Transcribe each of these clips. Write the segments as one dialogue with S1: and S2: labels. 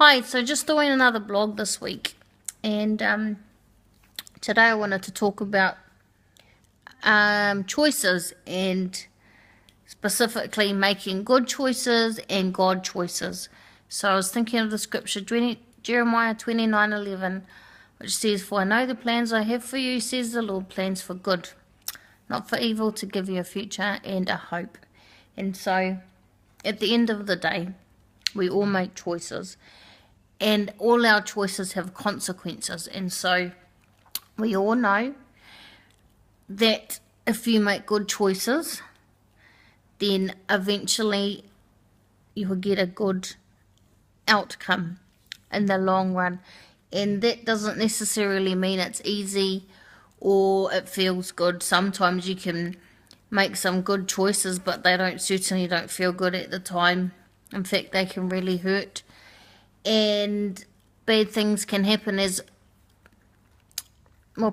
S1: Hi, so just doing another blog this week, and today I wanted to talk about choices, and specifically making good choices and God choices. So I was thinking of the scripture, Jeremiah 29:11, which says, "For I know the plans I have for you, says the Lord, plans for good, not for evil, to give you a future and a hope." And so at the end of the day, we all make choices. And all our choices have consequences. And so we all know that if you make good choices, then eventually you will get a good outcome in the long run. And that doesn't necessarily mean it's easy or it feels good. Sometimes you can make some good choices, but they certainly don't feel good at the time. In fact, they can really hurt. And bad things can happen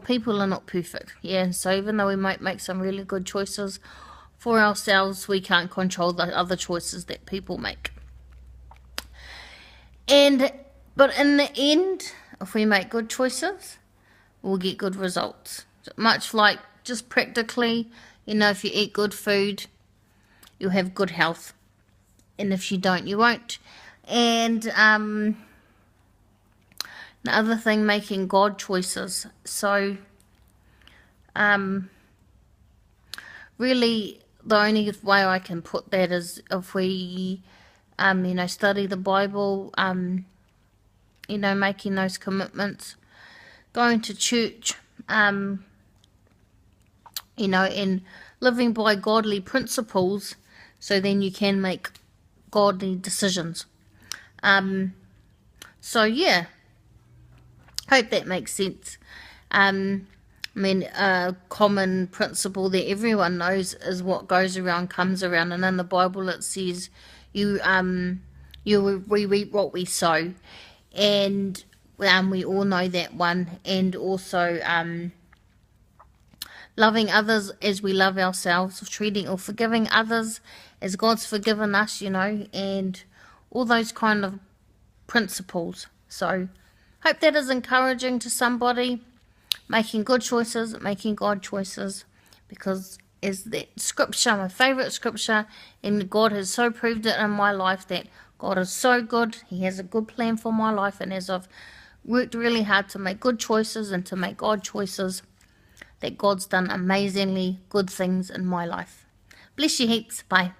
S1: people are not perfect. So even though we might make some really good choices for ourselves, we can't control the other choices that people make. But in the end, if we make good choices, we'll get good results. Much like just practically, if you eat good food, you'll have good health. And if you don't, you won't. And the other thing, making God choices. So really the only way I can put that is if we study the Bible, making those commitments, going to church, and living by godly principles, so then you can make godly decisions. Hope that makes sense. A common principle that everyone knows is what goes around comes around, and in the Bible it says we reap what we sow, and we all know that one. And also loving others as we love ourselves, treating or forgiving others as God's forgiven us, and all those kind of principles. So hope that is encouraging to somebody, making good choices, making God choices, because as that scripture, my favorite scripture, and God has so proved it in my life that God is so good. He has a good plan for my life, and as I've worked really hard to make good choices and to make God choices, that God's done amazingly good things in my life. Bless you heaps. Bye.